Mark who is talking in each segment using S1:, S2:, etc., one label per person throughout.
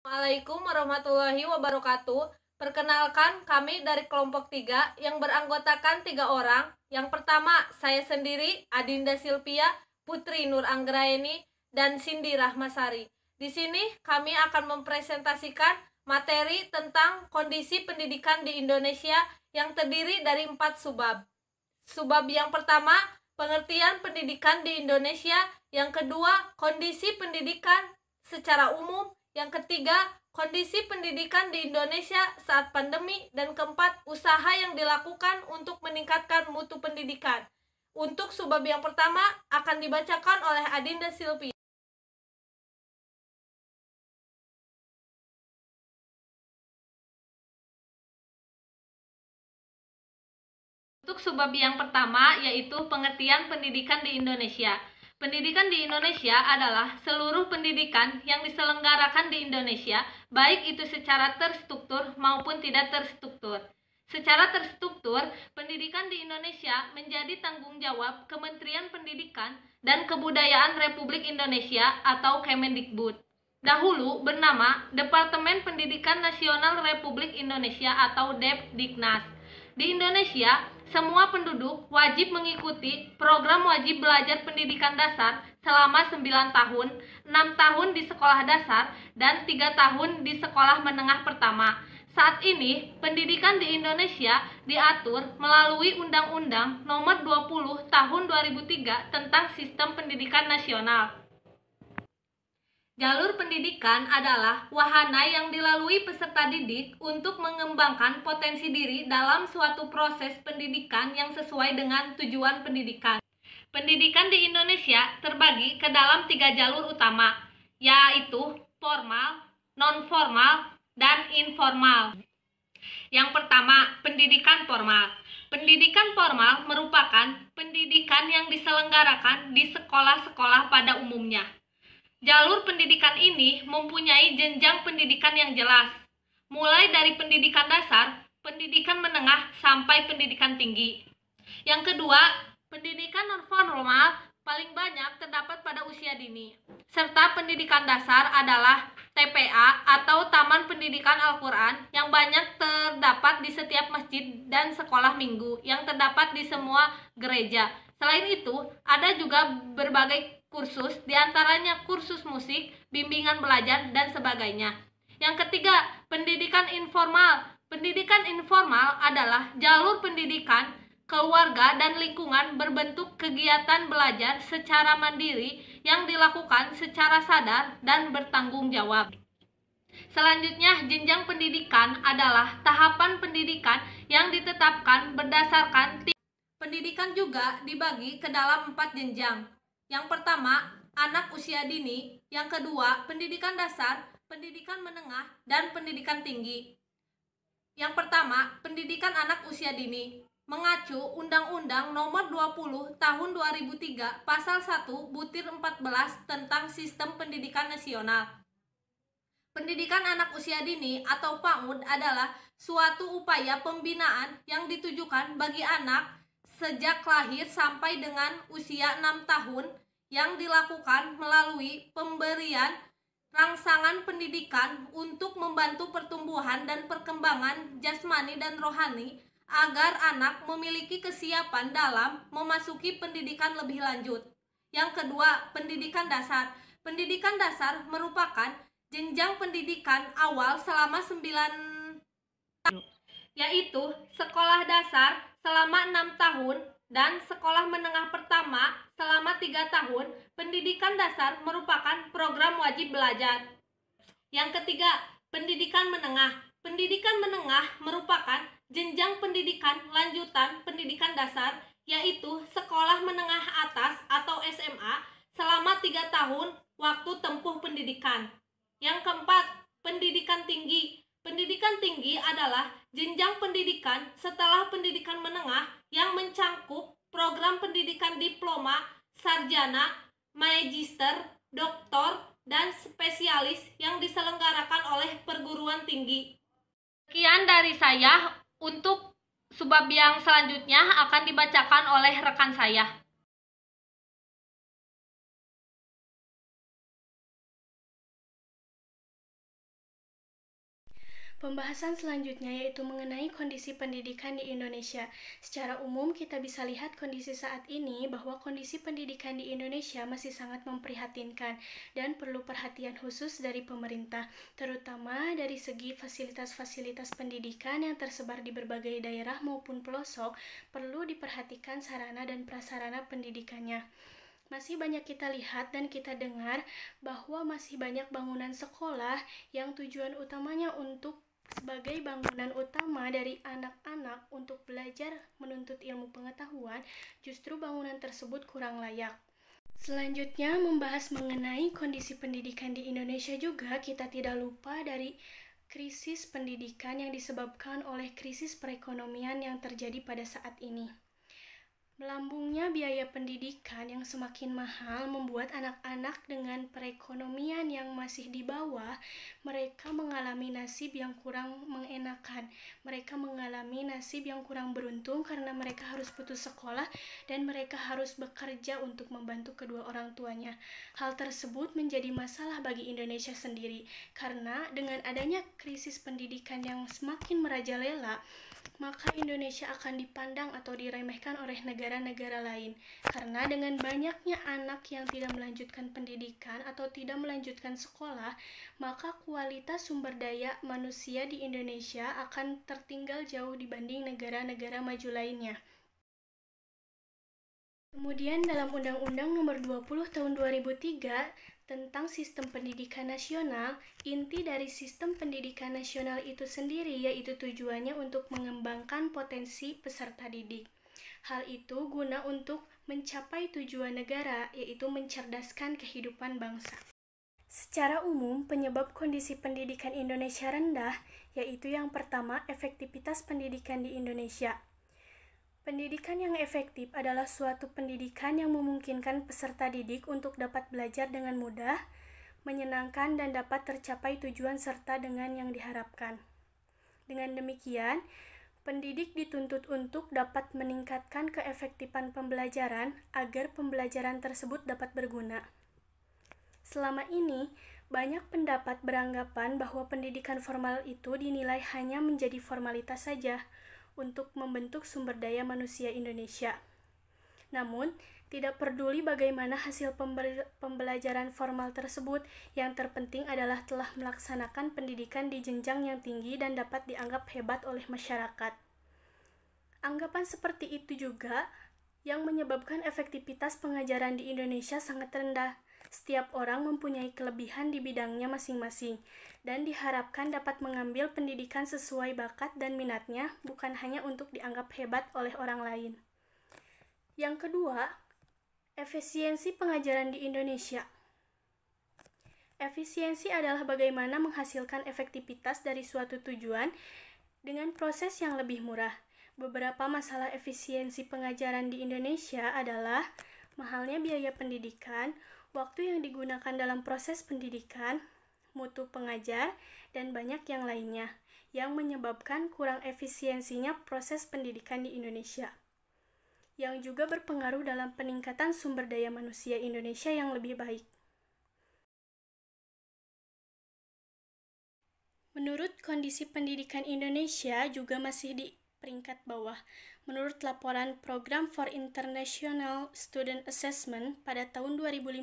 S1: Assalamualaikum warahmatullahi wabarakatuh. Perkenalkan, kami dari kelompok 3 yang beranggotakan 3 orang. Yang pertama, saya sendiri, Adinda Silvia, Putri Nur Anggraeni, dan Cindy Rahmasari. Di sini kami akan mempresentasikan materi tentang kondisi pendidikan di Indonesia yang terdiri dari 4 subbab. Subbab yang pertama, pengertian pendidikan di Indonesia. Yang kedua, kondisi pendidikan secara umum. Yang ketiga, kondisi pendidikan di Indonesia saat pandemi. Dan keempat, usaha yang dilakukan untuk meningkatkan mutu pendidikan. Untuk subbab yang pertama akan dibacakan oleh Adinda Silvia. Untuk subbab yang pertama yaitu pengertian pendidikan di Indonesia. Pendidikan di Indonesia adalah seluruh pendidikan yang diselenggarakan di Indonesia, baik itu secara terstruktur maupun tidak terstruktur. Secara terstruktur, pendidikan di Indonesia menjadi tanggung jawab Kementerian Pendidikan dan Kebudayaan Republik Indonesia atau Kemendikbud. Dahulu bernama Departemen Pendidikan Nasional Republik Indonesia atau Depdiknas. Di Indonesia, semua penduduk wajib mengikuti program wajib belajar pendidikan dasar selama 9 tahun, 6 tahun di sekolah dasar, dan 3 tahun di sekolah menengah pertama. Saat ini, pendidikan di Indonesia diatur melalui Undang-Undang Nomor 20 Tahun 2003 tentang Sistem Pendidikan Nasional. Jalur pendidikan adalah wahana yang dilalui peserta didik untuk mengembangkan potensi diri dalam suatu proses pendidikan yang sesuai dengan tujuan pendidikan. Pendidikan di Indonesia terbagi ke dalam 3 jalur utama, yaitu formal, non-formal, dan informal. Yang pertama, pendidikan formal. Pendidikan formal merupakan pendidikan yang diselenggarakan di sekolah-sekolah pada umumnya. Jalur pendidikan ini mempunyai jenjang pendidikan yang jelas, mulai dari pendidikan dasar, pendidikan menengah, sampai pendidikan tinggi. Yang kedua, pendidikan non-formal paling banyak terdapat pada usia dini, serta pendidikan dasar adalah TPA atau Taman Pendidikan Al-Quran yang banyak terdapat di setiap masjid dan sekolah minggu yang terdapat di semua gereja. Selain itu, ada juga berbagai kursus, diantaranya kursus musik, bimbingan belajar, dan sebagainya. Yang ketiga, pendidikan informal. Pendidikan informal adalah jalur pendidikan keluarga dan lingkungan berbentuk kegiatan belajar secara mandiri yang dilakukan secara sadar dan bertanggung jawab. Selanjutnya, jenjang pendidikan adalah tahapan pendidikan yang ditetapkan berdasarkan pendidikan juga dibagi ke dalam 4 jenjang. Yang pertama, anak usia dini. Yang kedua, pendidikan dasar, pendidikan menengah, dan pendidikan tinggi. Yang pertama, pendidikan anak usia dini. Mengacu Undang-Undang Nomor 20 Tahun 2003 Pasal 1 Butir 14 tentang Sistem Pendidikan Nasional. Pendidikan anak usia dini atau PAUD adalah suatu upaya pembinaan yang ditujukan bagi anak sejak lahir sampai dengan usia 6 tahun yang dilakukan melalui pemberian rangsangan pendidikan untuk membantu pertumbuhan dan perkembangan jasmani dan rohani agar anak memiliki kesiapan dalam memasuki pendidikan lebih lanjut. Yang kedua, pendidikan dasar. Pendidikan dasar merupakan jenjang pendidikan awal selama 9 tahun, yaitu sekolah dasar selama 6 tahun dan sekolah menengah pertama selama 3 tahun. Pendidikan dasar merupakan program wajib belajar. Yang ketiga, pendidikan menengah. Pendidikan menengah merupakan jenjang pendidikan lanjutan pendidikan dasar, yaitu sekolah menengah atas atau SMA selama 3 tahun waktu tempuh pendidikan. Yang keempat, pendidikan tinggi. Pendidikan tinggi adalah jenjang pendidikan setelah pendidikan menengah yang mencakup program pendidikan diploma, sarjana, magister, doktor, dan spesialis yang diselenggarakan oleh perguruan tinggi. Sekian dari saya. Untuk subbab yang selanjutnya akan dibacakan oleh rekan saya.
S2: Pembahasan selanjutnya yaitu mengenai kondisi pendidikan di Indonesia. Secara umum kita bisa lihat kondisi saat ini bahwa kondisi pendidikan di Indonesia masih sangat memprihatinkan dan perlu perhatian khusus dari pemerintah, terutama dari segi fasilitas-fasilitas pendidikan yang tersebar di berbagai daerah maupun pelosok, perlu diperhatikan sarana dan prasarana pendidikannya. Masih banyak kita lihat dan kita dengar bahwa masih banyak bangunan sekolah yang tujuan utamanya sebagai bangunan utama dari anak-anak untuk belajar menuntut ilmu pengetahuan, justru bangunan tersebut kurang layak. Selanjutnya, membahas mengenai kondisi pendidikan di Indonesia juga, kita tidak lupa dari krisis pendidikan yang disebabkan oleh krisis perekonomian yang terjadi pada saat ini. Melambungnya biaya pendidikan yang semakin mahal membuat anak-anak dengan perekonomian yang masih di bawah, mereka mengalami nasib yang kurang mengenakan. Mereka mengalami nasib yang kurang beruntung karena mereka harus putus sekolah dan mereka harus bekerja untuk membantu kedua orang tuanya. Hal tersebut menjadi masalah bagi Indonesia sendiri karena dengan adanya krisis pendidikan yang semakin merajalela, maka Indonesia akan dipandang atau diremehkan oleh negara-negara lain. Karena dengan banyaknya anak yang tidak melanjutkan pendidikan atau tidak melanjutkan sekolah, maka kualitas sumber daya manusia di Indonesia akan tertinggal jauh dibanding negara-negara maju lainnya. Kemudian dalam Undang-Undang Nomor 20 Tahun 2003 tentang Sistem Pendidikan Nasional, inti dari Sistem Pendidikan Nasional itu sendiri yaitu tujuannya untuk mengembangkan potensi peserta didik. Hal itu guna untuk mencapai tujuan negara, yaitu mencerdaskan kehidupan bangsa. Secara umum, penyebab kondisi pendidikan Indonesia rendah, yaitu yang pertama, efektivitas pendidikan di Indonesia. Pendidikan yang efektif adalah suatu pendidikan yang memungkinkan peserta didik untuk dapat belajar dengan mudah, menyenangkan, dan dapat tercapai tujuan serta dengan yang diharapkan. Dengan demikian, pendidik dituntut untuk dapat meningkatkan keefektifan pembelajaran agar pembelajaran tersebut dapat berguna. Selama ini, banyak pendapat beranggapan bahwa pendidikan formal itu dinilai hanya menjadi formalitas saja untuk membentuk sumber daya manusia Indonesia. Namun, tidak peduli bagaimana hasil pembelajaran formal tersebut, yang terpenting adalah telah melaksanakan pendidikan di jenjang yang tinggi dan dapat dianggap hebat oleh masyarakat. Anggapan seperti itu juga yang menyebabkan efektivitas pengajaran di Indonesia sangat rendah. Setiap orang mempunyai kelebihan di bidangnya masing-masing dan diharapkan dapat mengambil pendidikan sesuai bakat dan minatnya, bukan hanya untuk dianggap hebat oleh orang lain. Yang kedua, efisiensi pengajaran di Indonesia. Efisiensi adalah bagaimana menghasilkan efektivitas dari suatu tujuan dengan proses yang lebih murah. Beberapa masalah efisiensi pengajaran di Indonesia adalah mahalnya biaya pendidikan, waktu yang digunakan dalam proses pendidikan, mutu pengajar, dan banyak yang lainnya, yang menyebabkan kurang efisiensinya proses pendidikan di Indonesia, yang juga berpengaruh dalam peningkatan sumber daya manusia Indonesia yang lebih baik. Menurut kondisi pendidikan Indonesia juga masih di peringkat bawah. Menurut laporan Program for International Student Assessment pada tahun 2015,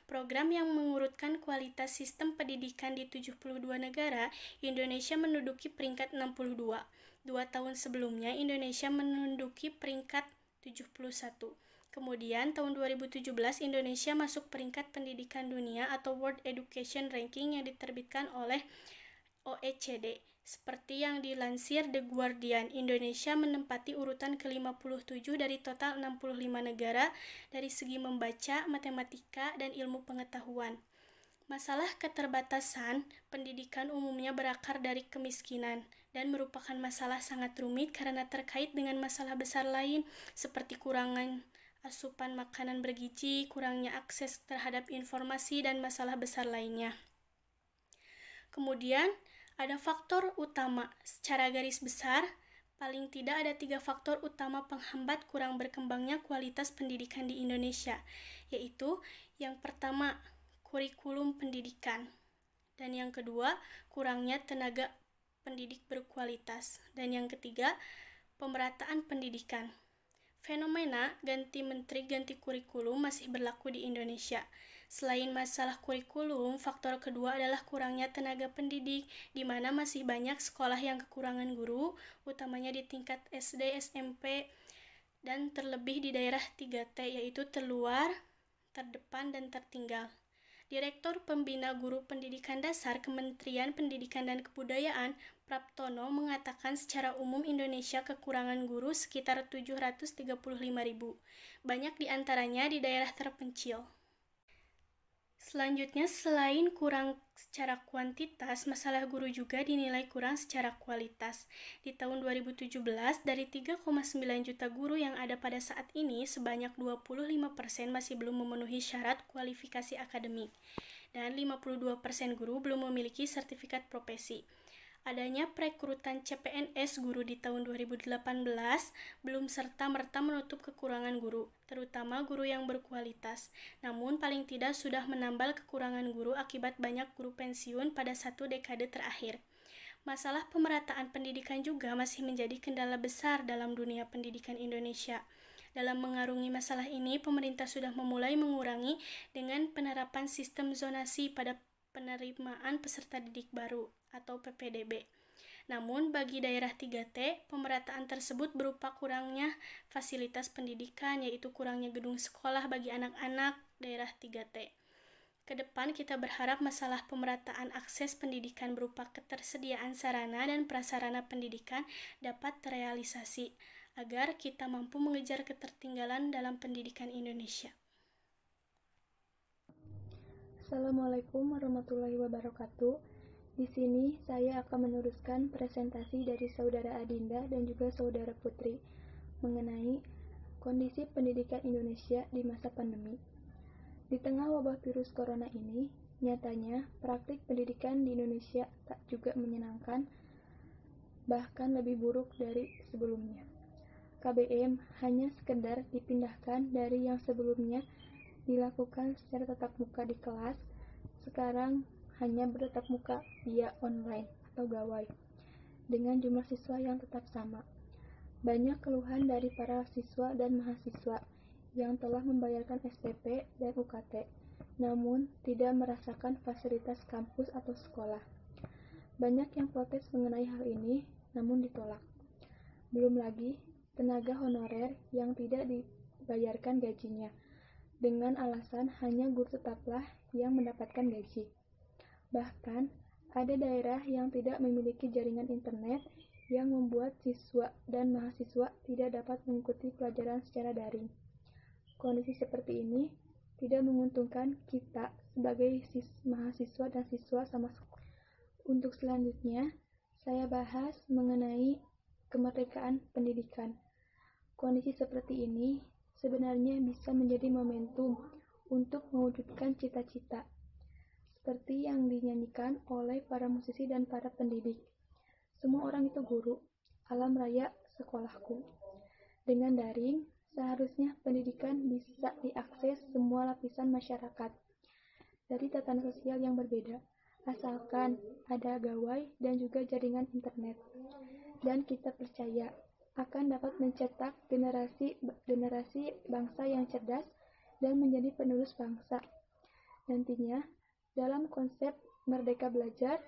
S2: program yang mengurutkan kualitas sistem pendidikan di 72 negara, Indonesia menduduki peringkat 62. 2 tahun sebelumnya, Indonesia menduduki peringkat 71. Kemudian, tahun 2017, Indonesia masuk peringkat pendidikan dunia atau World Education Ranking yang diterbitkan oleh OECD. Seperti yang dilansir The Guardian, Indonesia menempati urutan ke-57 dari total 65 negara dari segi membaca, matematika, dan ilmu pengetahuan. Masalah keterbatasan pendidikan umumnya berakar dari kemiskinan dan merupakan masalah sangat rumit karena terkait dengan masalah besar lain seperti kurangan asupan makanan bergizi, kurangnya akses terhadap informasi, dan masalah besar lainnya. Kemudian, ada faktor utama. Secara garis besar, paling tidak ada 3 faktor utama penghambat kurang berkembangnya kualitas pendidikan di Indonesia, yaitu yang pertama, kurikulum pendidikan, dan yang kedua, kurangnya tenaga pendidik berkualitas. Dan yang ketiga, pemerataan pendidikan. Fenomena ganti menteri, ganti kurikulum masih berlaku di Indonesia. Selain masalah kurikulum, faktor kedua adalah kurangnya tenaga pendidik, di mana masih banyak sekolah yang kekurangan guru, utamanya di tingkat SD, SMP, dan terlebih di daerah 3T, yaitu terluar, terdepan, dan tertinggal. Direktur Pembina Guru Pendidikan Dasar Kementerian Pendidikan dan Kebudayaan, Praptono, mengatakan secara umum Indonesia kekurangan guru sekitar 735.000, banyak di antaranya di daerah terpencil. Selanjutnya, selain kurang secara kuantitas, masalah guru juga dinilai kurang secara kualitas. Di tahun 2017, dari 3,9 juta guru yang ada pada saat ini, sebanyak 25% masih belum memenuhi syarat kualifikasi akademik, dan 52% guru belum memiliki sertifikat profesi. Adanya perekrutan CPNS guru di tahun 2018 belum serta-merta menutup kekurangan guru, terutama guru yang berkualitas. Namun paling tidak sudah menambal kekurangan guru akibat banyak guru pensiun pada 1 dekade terakhir. Masalah pemerataan pendidikan juga masih menjadi kendala besar dalam dunia pendidikan Indonesia. Dalam mengarungi masalah ini, pemerintah sudah memulai mengurangi dengan penerapan sistem zonasi pada penerimaan peserta didik baru atau PPDB. Namun, bagi daerah 3T, pemerataan tersebut berupa kurangnya fasilitas pendidikan, yaitu kurangnya gedung sekolah bagi anak-anak daerah 3T. Kedepan kita berharap masalah pemerataan akses pendidikan berupa ketersediaan sarana dan prasarana pendidikan dapat terrealisasi, agar kita mampu mengejar ketertinggalan dalam pendidikan Indonesia.
S3: Assalamualaikum warahmatullahi wabarakatuh. Di sini saya akan meneruskan presentasi dari Saudara Adinda dan juga Saudara Putri mengenai kondisi pendidikan Indonesia di masa pandemi. Di tengah wabah virus corona ini, nyatanya praktik pendidikan di Indonesia tak juga menyenangkan, bahkan lebih buruk dari sebelumnya. KBM hanya sekedar dipindahkan dari yang sebelumnya dilakukan secara tatap muka di kelas, sekarang hanya bertatap muka via online atau gawai, dengan jumlah siswa yang tetap sama. Banyak keluhan dari para siswa dan mahasiswa yang telah membayarkan SPP dan UKT, namun tidak merasakan fasilitas kampus atau sekolah. Banyak yang protes mengenai hal ini, namun ditolak. Belum lagi tenaga honorer yang tidak dibayarkan gajinya, dengan alasan hanya guru tetaplah yang mendapatkan gaji. Bahkan, ada daerah yang tidak memiliki jaringan internet yang membuat siswa dan mahasiswa tidak dapat mengikuti pelajaran secara daring. Kondisi seperti ini tidak menguntungkan kita sebagai mahasiswa dan siswa sama sekali. Untuk selanjutnya, saya bahas mengenai kemerdekaan pendidikan. Kondisi seperti ini sebenarnya bisa menjadi momentum untuk mewujudkan cita-cita, seperti yang dinyanyikan oleh para musisi dan para pendidik. Semua orang itu guru, alam raya sekolahku. Dengan daring, seharusnya pendidikan bisa diakses semua lapisan masyarakat dari tatanan sosial yang berbeda, asalkan ada gawai dan juga jaringan internet. Dan kita percaya akan dapat mencetak generasi bangsa yang cerdas dan menjadi penerus bangsa. Nantinya, dalam konsep Merdeka Belajar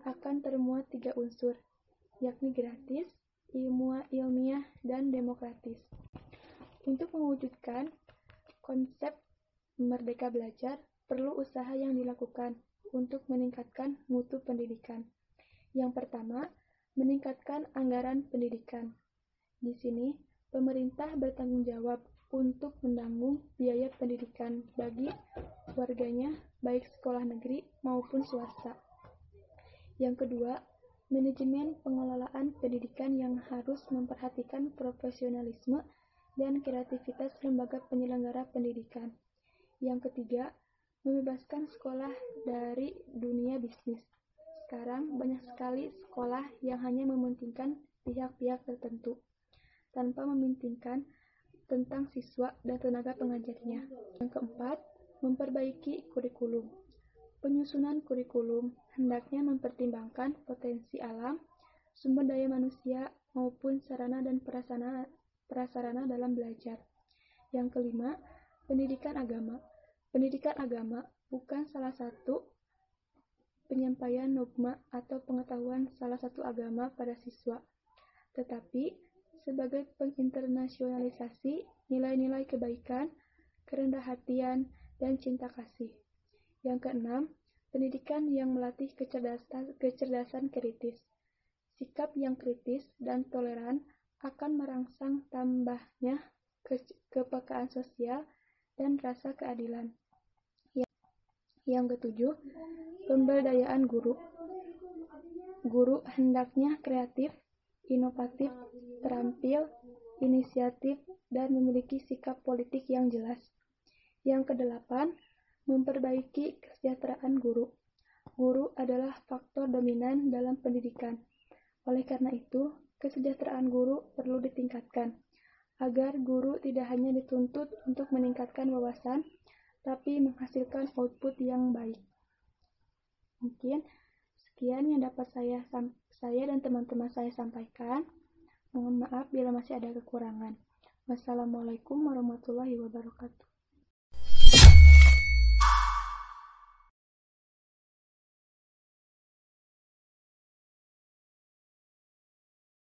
S3: akan termuat 3 unsur, yakni gratis, ilmiah, dan demokratis. Untuk mewujudkan konsep Merdeka Belajar, perlu usaha yang dilakukan untuk meningkatkan mutu pendidikan. Yang pertama, meningkatkan anggaran pendidikan. Di sini, pemerintah bertanggung jawab untuk menanggung biaya pendidikan bagi warganya, baik sekolah negeri maupun swasta. Yang kedua, manajemen pengelolaan pendidikan yang harus memperhatikan profesionalisme dan kreativitas lembaga penyelenggara pendidikan. Yang ketiga, membebaskan sekolah dari dunia bisnis. Sekarang banyak sekali sekolah yang hanya mementingkan pihak-pihak tertentu, tanpa mementingkan tentang siswa dan tenaga pengajarnya. Yang keempat, memperbaiki kurikulum. Penyusunan kurikulum hendaknya mempertimbangkan potensi alam, sumber daya manusia maupun sarana dan prasarana dalam belajar. Yang kelima, pendidikan agama. Pendidikan agama bukan salah satu penyampaian dogma atau pengetahuan salah satu agama pada siswa, tetapi sebagai penginternasionalisasi nilai-nilai kebaikan, kerendah hatian, dan cinta kasih. Yang keenam, pendidikan yang melatih kecerdasan kritis. Sikap yang kritis dan toleran akan merangsang tambahnya kepekaan sosial dan rasa keadilan. Yang ketujuh, pemberdayaan guru. Guru hendaknya kreatif, inovatif, terampil, inisiatif, dan memiliki sikap politik yang jelas. Yang kedelapan, memperbaiki kesejahteraan guru. Guru adalah faktor dominan dalam pendidikan. Oleh karena itu, kesejahteraan guru perlu ditingkatkan, agar guru tidak hanya dituntut untuk meningkatkan wawasan, tapi menghasilkan output yang baik. Mungkin sekian yang dapat saya dan teman-teman saya sampaikan. Mohon maaf bila masih ada kekurangan. Wassalamualaikum warahmatullahi wabarakatuh.